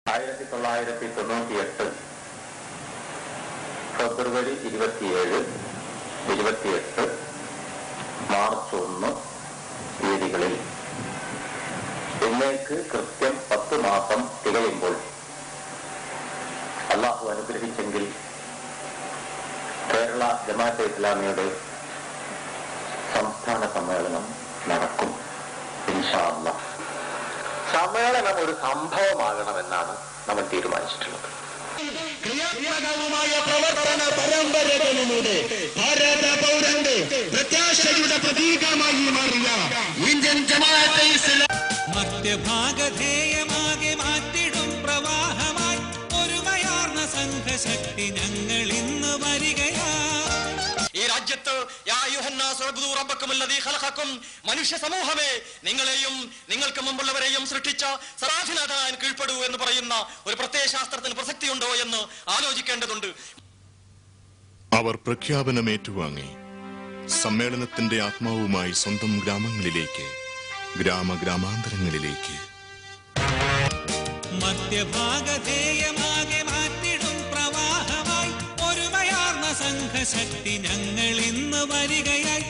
1998 ഫെബ്രുവരി 27, 28, March 1 തീയതികളിൽ ഇന്നേക്ക് കൃത്യം 10 മാസം തികയുമ്പോൾ അള്ളാഹു അനുഗ്രഹിച്ചെങ്കിൽ കേരള ജമാഅത്തെ ഇസ്ലാമിയുടെ സംസ്ഥാന സമ്മേളനം നടക്കും. ഇൻഷാ അല്ലാഹ്. സമ്മേളനം ഒരു സംഭവമാകണമെന്നാണ് നമ്മൾ തീരുമാനിച്ചിട്ടുള്ളത്. ക്രിയാത്മകവുമായ പ്രവർത്തന പരമ്പരകളിലൂടെ ഭാരത പൗരന്റെ പ്രത്യാശയുടെ പ്രതീകമായി മാറിയ ഇന്ത്യൻ ജമാഅത്തെ ഇസ്ലാം മധ്യഭാഗധേയമാകെ മാറ്റിടും പ്രവാഹമായി ഒരുമയാർന്ന സംഘശക്തി ഞങ്ങൾ ഇന്ന് വരികയാ. ഈ രാജ്യത്ത് മനുഷ്യ സമൂഹമേ, നിങ്ങളെയും നിങ്ങൾക്ക് മുമ്പുള്ളവരെയും സൃഷ്ടിച്ച സരാധിനാഥൻ കീഴ്പ്പെടൂ എന്ന് പറയുന്ന ഒരു പ്രത്യയശാസ്ത്രത്തിന് പ്രസക്തിയുണ്ടോ എന്ന് ആലോചിക്കേണ്ടതുണ്ട്. അവർ പ്രഖ്യാപനം ഏറ്റുവാങ്ങി സമ്മേളനത്തിന്റെ ആത്മാവുമായി സ്വന്തം ഗ്രാമങ്ങളിലേക്ക്, ഗ്രാമാന്തരങ്ങളിലേക്ക്. മധ്യഭാഗധേയമാകെ മാറ്റിടും പ്രവാഹമായി ഒരുമയാർന്ന സംഘശക്തി ഞങ്ങൾ ഇന്ന് വരികയായി.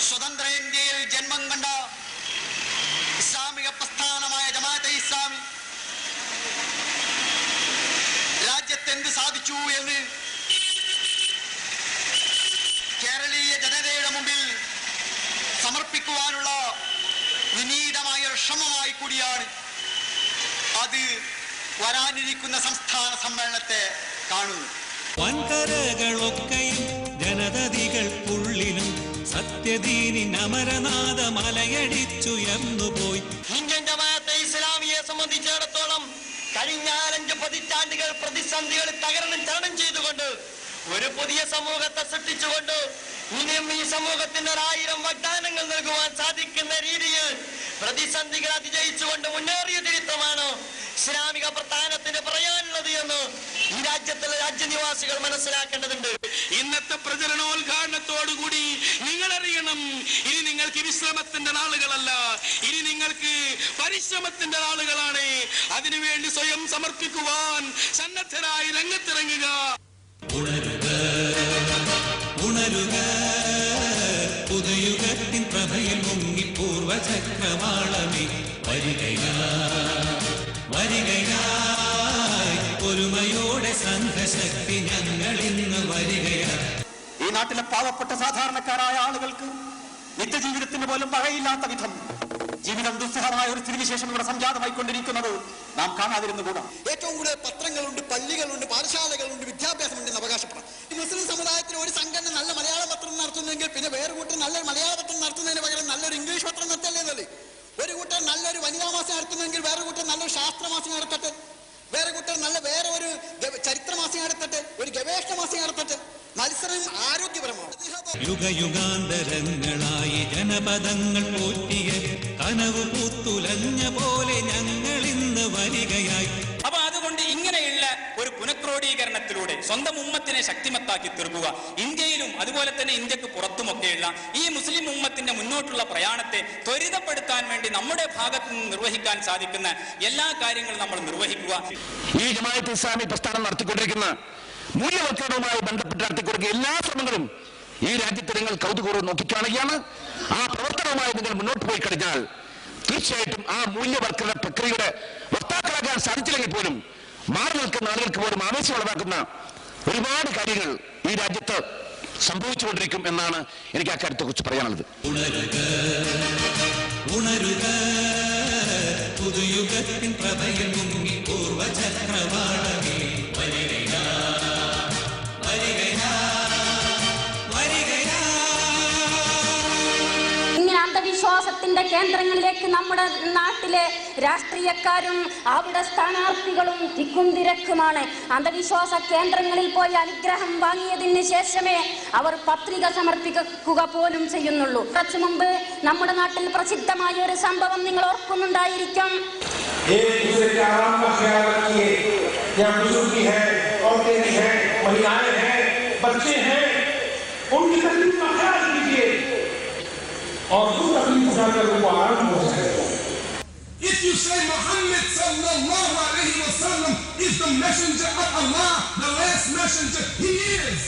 സ്വതന്ത്ര ഇന്ത്യയിൽ ജന്മം കണ്ട ഇസ്ലാമിക പ്രസ്ഥാനമായ ജമാഅത്തെ ഇസ്ലാമി രാജ്യത്ത് എന്ത് സാധിച്ചു എന്ന് കേരളീയ ജനതയുടെ മുമ്പിൽ സമർപ്പിക്കുവാനുള്ള വിനീതമായ ശ്രമമായി കൂടിയാണ് അത് വരാനിരിക്കുന്ന സംസ്ഥാന സമ്മേളനത്തെ കാണുന്നു. വൻകരകളൊക്കെയും ജനതതികൾക്കുള്ളിലും സത്യദീനിൻ അമരനാഥ മലയടിച്ചുയർന്നുപോയി. ഇന്ത്യൻ ജമാഅത്തെ ഇസ്ലാമിയെ സംബന്ധിച്ചിടത്തോളം കഴിഞ്ഞ 5 പതിറ്റാണ്ടുകൾ പ്രതിസന്ധികൾ തരണം ചെയ്തുകൊണ്ട് ഒരു പുതിയ സമൂഹത്തെ സൃഷ്ടിച്ചുകൊണ്ട് ഇനിയും ഈ സമൂഹത്തിന് 1000 വാഗ്ദാനങ്ങൾ നൽകുവാൻ സാധിക്കുന്ന രീതിയിൽ പ്രതിസന്ധികൾ അതിജയിച്ചുകൊണ്ട് മുന്നേറിയ ചരിത്രമാണ് ഇസ്ലാമിക പ്രസ്ഥാനത്തിന് പറയാനുള്ളത് എന്ന് ഈ രാജ്യത്തുള്ള രാജ്യനിവാസികൾ മനസ്സിലാക്കേണ്ടതുണ്ട്. ഇന്നത്തെ പ്രചരണോദ്ഘാടനത്തോടുകൂടി നിങ്ങൾ അറിയണം, ഇനി നിങ്ങൾക്ക് വിശ്രമത്തിന്റെ നാളുകളല്ല, ഇനി നിങ്ങൾക്ക് പരിശ്രമത്തിന്റെ നാളുകളാണ്. അതിനുവേണ്ടി സ്വയം സമർപ്പിക്കുവാൻ സന്നദ്ധരായി രംഗത്തിറങ്ങുക. ഉണരുക, പുതുയുഗത്തിൻ പ്രഭയിൽ മുങ്ങി പൂർവചക്രവാളമേ വരികയായി ഒരുമയോടെ സംഘശക്തി ഞങ്ങൾ ഇന്ന് വരികയായി. ഈ നാട്ടിലെ പാവപ്പെട്ട സാധാരണക്കാരായ ആളുകൾക്ക് നിത്യജീവിതത്തിന് പോലും വകയില്ലാത്ത വിധം ജീവിതം ദുസ്സഹമായ ഒരു സ്ഥിതിവിശേഷം ഇവിടെ സംജാതമായിക്കൊണ്ടിരിക്കുന്നത് നാം കാണാതിരുന്നുകൂടാ. ഏറ്റവും കൂടുതൽ പത്രങ്ങളുണ്ട്, പള്ളികളുണ്ട്, പാഠശാലകളുണ്ട്, വിദ്യാഭ്യാസമുണ്ടെന്ന് അവകാശപ്പെടാം. ഈ മുസ്ലിം സമുദായത്തിൽ ഒരു സംഘടന നല്ല മലയാള പത്രം നടത്തുന്നെങ്കിൽ പിന്നെ വേറെ കൂട്ടർ നല്ലൊരു മലയാള പത്രം നടത്തുന്നതിന് പകരം നല്ലൊരു ഇംഗ്ലീഷ് പത്രം നടത്തല്ലേ. ഒരു കൂട്ടർ നല്ലൊരു വനിതാ മാസം നടത്തുന്നെങ്കിൽ വേറെ കൂട്ടർ നല്ലൊരു ശാസ്ത്രമാസം നടത്തട്ടെ, വേറെ കൂട്ടർ വേറെ ഒരു ചരിത്രമാസം നടത്തട്ടെ, ഒരു ഗവേഷണ മാസം നടത്തട്ടെ. മത്സരം ആരോഗ്യപരമാണ്. യുഗയുഗാന്തരങ്ങളായി ജനപദങ്ങൾ പോറ്റിയ കനവ് പൂത്തുലഞ്ഞ പോലെ ഞങ്ങൾ ഇന്ന് വരികയായി. അപ്പൊ അതുകൊണ്ട് ഇങ്ങനെയുള്ള ഒരു പുനഃക്രോഡീകരണത്തിലൂടെ സ്വന്തം ഉമ്മത്തിനെ ശക്തിമത്താക്കി തീർക്കുക. ഇന്ത്യയിലും അതുപോലെ തന്നെ ഇന്ത്യക്ക് പുറത്തുമൊക്കെയുള്ള ഈ മുസ്ലിം ഉമ്മത്തിന്റെ മുന്നോട്ടുള്ള പ്രയാണത്തെ ത്വരിതപ്പെടുത്താൻ വേണ്ടി നമ്മുടെ ഭാഗത്ത് നിന്ന് നിർവഹിക്കാൻ സാധിക്കുന്ന എല്ലാ കാര്യങ്ങളും നമ്മൾ നിർവഹിക്കുക. ഈ ജമാഅത്തെ ഇസ്ലാമി പ്രസ്ഥാനം നടത്തിക്കൊണ്ടിരിക്കുന്ന മൂല്യവൽക്കരണവുമായി ബന്ധപ്പെട്ട് നടത്തിക്കൊടുക്കുന്ന എല്ലാ ശ്രമങ്ങളും ഈ രാജ്യത്ത് നിങ്ങൾ കൗതുകപൂർവ്വം നോക്കിക്കാണുകയാണ്. ആ പ്രവർത്തനവുമായി നിങ്ങൾ മുന്നോട്ട് പോയി കഴിഞ്ഞാൽ തീർച്ചയായിട്ടും ആ മൂല്യവൽക്കരണ പ്രക്രിയയുടെ വക്താക്കളാക്കാൻ സാധിച്ചില്ലെങ്കിൽ പോലും മാറി നിൽക്കുന്ന ആളുകൾക്ക് പോലും ആവേശം ഉളവാക്കുന്ന ഒരുപാട് കാര്യങ്ങൾ ഈ രാജ്യത്ത് സംഭവിച്ചുകൊണ്ടിരിക്കും എന്നാണ് എനിക്ക് ആ കാര്യത്തെ കുറിച്ച് പറയാനുള്ളത്. ഉണരുക, പുതുയുഗത്തിൻ പ്രഭയിൽ മുങ്ങി പൂർവചക്രവാളമേ ഇങ്ങനെ അന്ധവിശ്വാസത്തിന്റെ കേന്ദ്രങ്ങളിലേക്ക് നമ്മുടെ നാട്ടിലെ രാഷ്ട്രീയക്കാരും അവിടെ സ്ഥാനാർത്ഥികളും തിക്കും തിരക്കുമാണ്. അന്ധവിശ്വാസ കേന്ദ്രങ്ങളിൽ പോയി അനുഗ്രഹം വാങ്ങിയതിന് ശേഷമേ അവർ പത്രിക സമർപ്പിക്കുക പോലും ചെയ്യുന്നുള്ളൂ. കുറച്ചു മുമ്പ് നമ്മുടെ നാട്ടിൽ പ്രസിദ്ധമായ ഒരു സംഭവം നിങ്ങൾ ഓർക്കുന്നുണ്ടായിരിക്കും. और If you say Muhammad sallallahu alayhi wa sallam is the messenger of Allah, the last messenger, he is.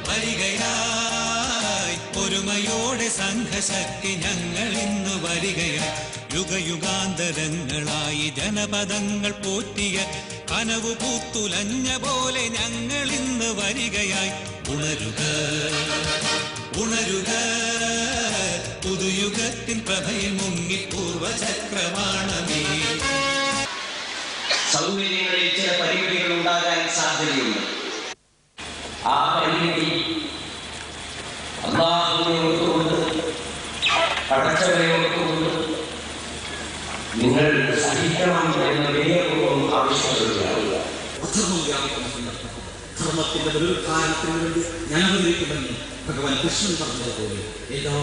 വരികയായി ഒരുമയോടെ സംഘശക്തി ഞങ്ങൾ ഇന്ന് വരികയായി യുഗയുഗാന്തരങ്ങളായി ജനപദങ്ങൾ പോറ്റിയ കനവു പൂത്തുലഞ്ഞ പോലെ ഞങ്ങൾ ഇന്ന് വരികയായി ഉണരുക ഉണരുക പുതുയുഗത്തിൻ പ്രഭയിൽ മുങ്ങി പൂർവചക്രവാണമേ. സൗകര്യങ്ങളിൽ ചില പരിമിതികൾ ഉണ്ടാകാൻ സാധ്യതയുണ്ട്. ആ പരിമിതി അല്ലാഹുവിനെ ഓർത്തുകൊണ്ട് പടച്ചവനെ ഓർത്തുകൊണ്ട് നിങ്ങൾ സഹിക്കണം എന്ന വിനയപൂർവ്വം ആവശ്യപ്പെടുകയാണ്. അധർമ്മം വ്യാപിക്കുന്ന സന്ദർഭം ധർമ്മത്തിന്റെ പുനരുദ്ധാരണത്തിന് വേണ്ടി ഞാൻ അവതരിക്കുമെന്ന് ഭഗവാൻ കൃഷ്ണൻ പറഞ്ഞതുപോലെ എല്ലാ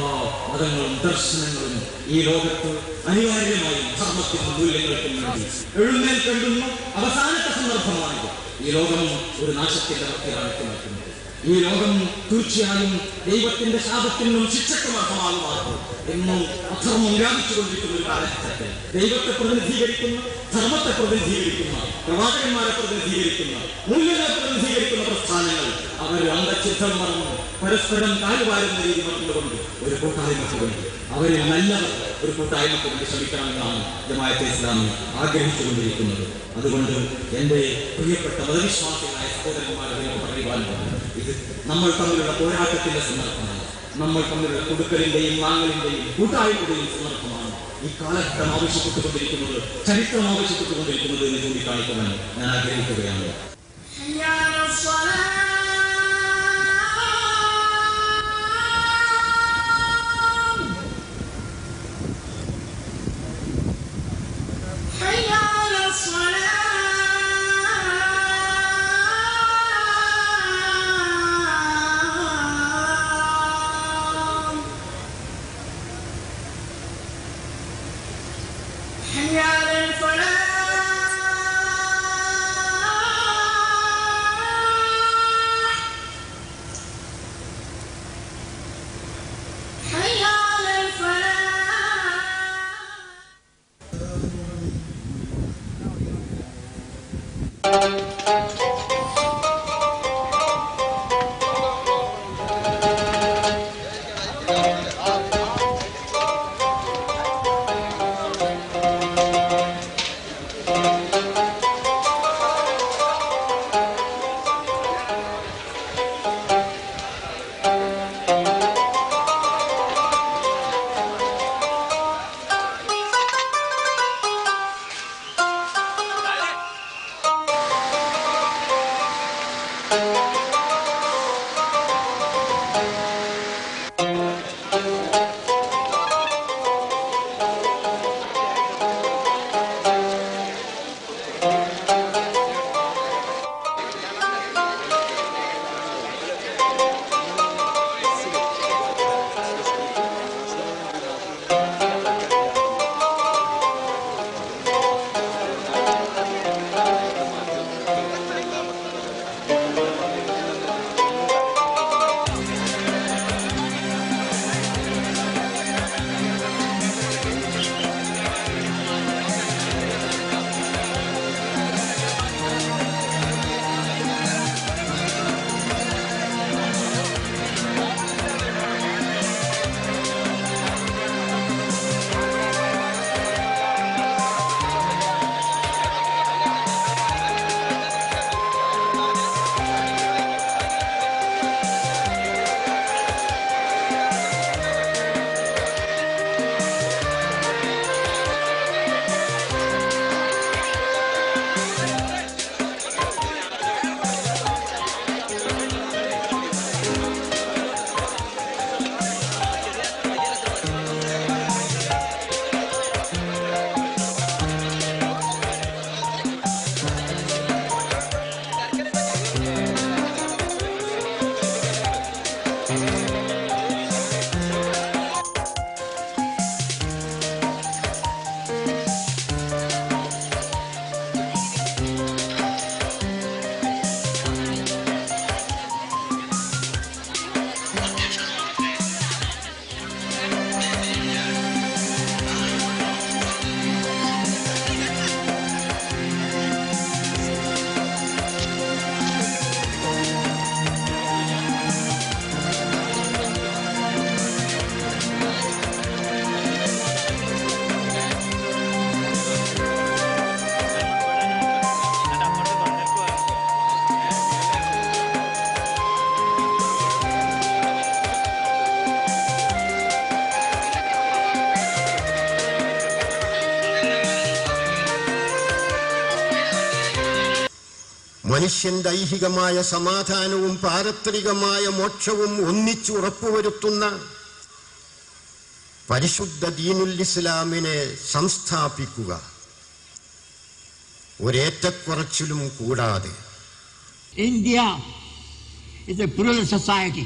മതങ്ങളും ദർശനങ്ങളും ഈ ലോകത്ത് അനിവാര്യമായും ധർമ്മത്തിനും മൂല്യങ്ങൾക്കും വേണ്ടി എഴുന്നേൽക്കേണ്ടുന്ന അവസാനത്തെ സന്ദർഭമാണിത്. ഈ ലോകം ഒരു നാശത്തിന്റെ വക്കിലാണ് നിൽക്കുന്നത്. ഈ ലോകം തീർച്ചയായും ദൈവത്തിന്റെ ശാപത്തിനും ശിക്ഷയ്ക്കും അർഹമാകുമാറും എന്നും അധർമ്മം വ്യാപിച്ചുകൊണ്ടിരിക്കുന്ന ഒരു കാലഘട്ടത്തിൽ ദൈവത്തെ പ്രതിനിധീകരിക്കുന്ന, ധർമ്മത്തെ പ്രതിനിധീകരിക്കുന്ന, പ്രവാചകന്മാരെ പ്രതിനിധീകരിക്കുന്ന, മൂല്യങ്ങളെ പ്രതിനിധീകരിക്കുന്ന പ്രസ്ഥാനങ്ങൾ അവർ അന്തഛിദ്ധം മറന്ന് പരസ്പരം കാലുവാരുന്ന രീതി മറ്റുകൊണ്ട് ഒരു കൂട്ടായ്മയ്ക്ക് വേണ്ടി അവരിൽ നല്ലവർ ഒരു കൂട്ടായ്മയ്ക്ക് വേണ്ടി ശ്രമിക്കണമെന്നാണ് ജമാഅത്തെ ഇസ്ലാമി ആഗ്രഹിച്ചുകൊണ്ടിരിക്കുന്നത്. അതുകൊണ്ട് എൻ്റെ പ്രിയപ്പെട്ട മതവിശ്വാസികളായ സഹോദരന്മാരെ പറയുവാനുള്ളത്, ഇത് നമ്മൾ തമ്മിലുള്ള പോരാട്ടത്തിന്റെ സന്ദർഭമാണ്. നമ്മൾ തമ്മിലുള്ള കൊടുക്കലിന്റെയും വാങ്ങലിന്റെയും കൂട്ടായ്മയുടെയും സന്ദർഭമാണ് ഈ കാലഘട്ടം ആവശ്യപ്പെട്ടുകൊണ്ടിരിക്കുന്നത്, ചരിത്രം ആവശ്യപ്പെട്ടുകൊണ്ടിരിക്കുന്നത് എന്ന് ചൂണ്ടിക്കാണിക്കുവാൻ ഞാൻ ആഗ്രഹിക്കുകയാണ്. മനുഷ്യന്റെ ഐഹികമായ സമാധാനവും പാരത്രികമായ മോക്ഷവും ഒന്നിച്ചു ഉറപ്പുവരുത്തുന്ന പരിശുദ്ധ ദീനുൽ ഇസ്ലാമിനെ സംസ്ഥാപിക്കുക, ഒരേറ്റക്കുറച്ചിലും കൂടാതെ. India is a plural society.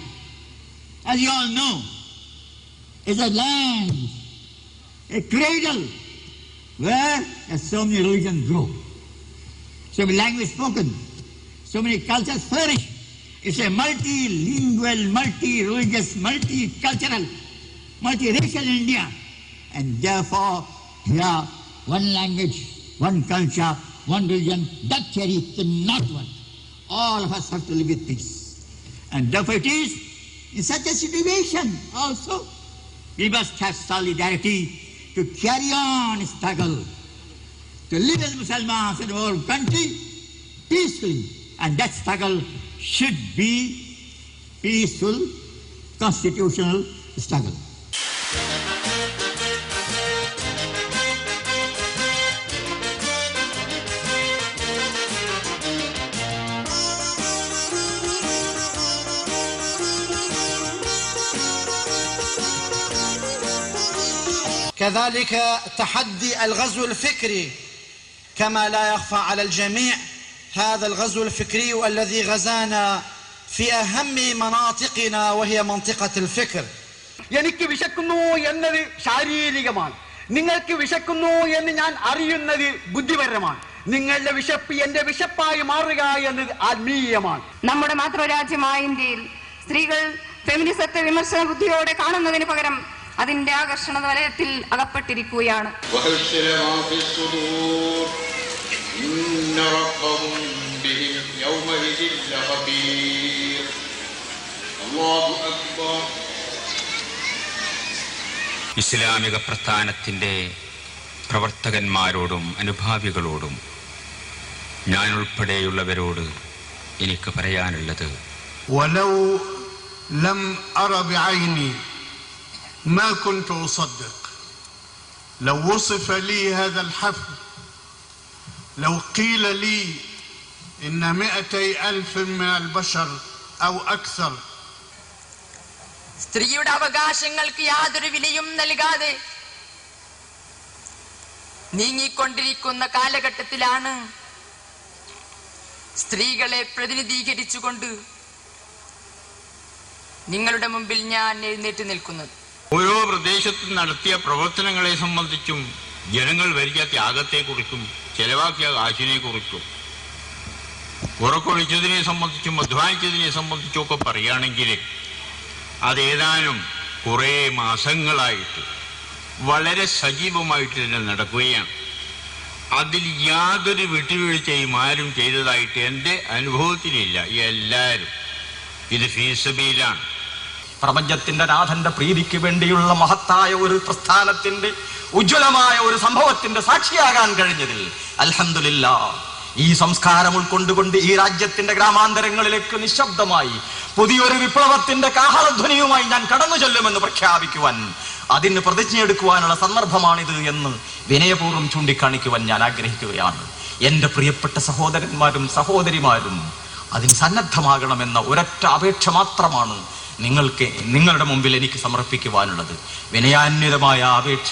As you all know, it's a land, a cradle where so many religions grow, so many languages spoken, so many cultures flourish. It's a multilingual, multi-religious, multicultural, multiracial India, and therefore here one language, one culture, one religion, that cherry cannot work. All of us have to live with peace, and therefore it is in such a situation also we must have solidarity to carry on struggle, to live as Muslims in our country peacefully, and that struggle should be peaceful, constitutional struggle. كذلك تحدي الغزو الفكري، كما لا يخفى على الجميع هذا الغزو الفكري الذي غزانا في أهم مناطقنا وهي منطقة الفكر. എനിക്ക് വിശക്കുന്നു എന്നത് ശാരീരികമാണ്, നിങ്ങൾക്ക് വിശക്കുന്നു എന്ന് ഞാൻ അറിയുന്നത് ബുദ്ധിപരമാണ്. നിങ്ങളുടെ വിശപ്പ് എന്റെ വിശപ്പായി മാറുക എന്നത് ആത്മീയമാണ്. നമ്മുടെ മാതൃരാജ്യമായ ഇന്ത്യയിൽ സ്ത്രീകൾ ഫെമിനിസത്തെ വിമർശന ബുദ്ധിയോടെ കാണുന്നതിന് പകരം അതിന്റെ ആകർഷണ വലയത്തിൽ അകപ്പെട്ടിരിക്കുകയാണ്. ഇസ്ലാമിക പ്രസ്ഥാനത്തിന്റെ പ്രവർത്തകന്മാരോടും അനുഭാവികളോടും ഞാൻ ഉൾപ്പെടെയുള്ളവരോട് എനിക്ക് പറയാനുള്ളത്, ولو لم أر بعيني ما كنت أصدق. لو وصف لي هذا الحفل، لو قيل لي إن 200,000 من البشر أو أكثر. സ്ത്രീയുടെ അവകാശങ്ങൾക്ക് യാതൊരു വിലയും നൽകാതെ നീങ്ങിക്കൊണ്ടിരിക്കുന്ന കാലഘട്ടത്തിലാണ് സ്ത്രീകളെ പ്രതിനിധീകരിച്ചുകൊണ്ട് നിങ്ങളുടെ മുമ്പിൽ ഞാൻ എഴുന്നേറ്റ് നിൽക്കുന്നത്. ഓരോ പ്രദേശത്തും നടത്തിയ പ്രവർത്തനങ്ങളെ സംബന്ധിച്ചും ജനങ്ങൾ വലിയ ത്യാഗത്തെക്കുറിച്ചും ചെലവാക്കിയ കാശിനെ കുറിച്ചും ഉറക്കൊഴിച്ചതിനെ സംബന്ധിച്ചും അധ്വാനിച്ചതിനെ സംബന്ധിച്ചും ഒക്കെ പറയുകയാണെങ്കിൽ അതേതാനും കുറേ മാസങ്ങളായിട്ട് വളരെ സജീവമായിട്ട് തന്നെ നടക്കുകയാണ്. അതിൽ യാതൊരു വിട്ടുവീഴ്ചയും ആരും ചെയ്തതായിട്ട് എൻ്റെ അനുഭവത്തിലില്ല. എല്ലാവരും ഇത് ഫീസബീലാണ്. പ്രപഞ്ചത്തിന്റെ നാഥന്റെ പ്രീതിക്ക് വേണ്ടിയുള്ള മഹത്തായ ഒരു പ്രസ്ഥാനത്തിന്റെ ഉജ്ജ്വലമായ ഒരു സംഭവത്തിന്റെ സാക്ഷിയാകാൻ കഴിഞ്ഞതിൽ അൽഹംദുലില്ലാഹ്. ഈ സംസ്കാരം ഉൾക്കൊണ്ടുകൊണ്ട് ഈ രാജ്യത്തിന്റെ ഗ്രാമാന്തരങ്ങളിലേക്ക് നിശബ്ദമായി പുതിയൊരു വിപ്ലവത്തിന്റെ കാഹളധ്വനിയുമായി ഞാൻ കടന്നു ചെല്ലുമെന്ന് പ്രഖ്യാപിക്കുവാൻ, അതിന് പ്രതിജ്ഞയെടുക്കുവാനുള്ള സന്ദർഭമാണിത് എന്ന് വിനയപൂർവ്വം ചൂണ്ടിക്കാണിക്കുവാൻ ഞാൻ ആഗ്രഹിക്കുകയാണ്. എന്റെ പ്രിയപ്പെട്ട സഹോദരന്മാരും സഹോദരിമാരും അതിന് സന്നദ്ധമാകണമെന്ന ഒരൊറ്റ അപേക്ഷ മാത്രമാണ് നിങ്ങളുടെ മുമ്പിൽ എനിക്ക് സമർപ്പിക്കുവാനുള്ളത്. വിനയാന്വിതമായ അപേക്ഷ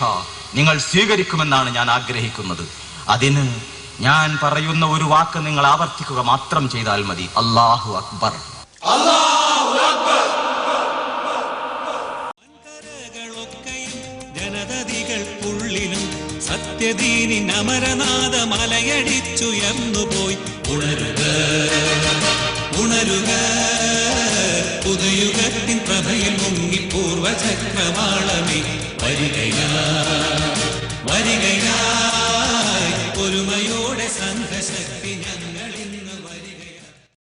നിങ്ങൾ സ്വീകരിക്കുമെന്നാണ് ഞാൻ ആഗ്രഹിക്കുന്നത്. അതിന് ഞാൻ പറയുന്ന ഒരു വാക്ക് നിങ്ങൾ ആവർത്തിക്കുക മാത്രം ചെയ്താൽ മതി. അല്ലാഹു അക്ബർ. ജനതതികൾക്കുള്ളിലും സത്യദീനിൻ അമരനാഥ മലയടിച്ചുയർന്നുപോയി. ഉണരുക ഉണരുക, പുതുയുഗത്തിൻ പ്രഭയിൽ മുങ്ങി പൂർവചക്രവാളമേ വരികയായി ഒരുമയോടെ സംഘശക്തി ഞങ്ങളിൽ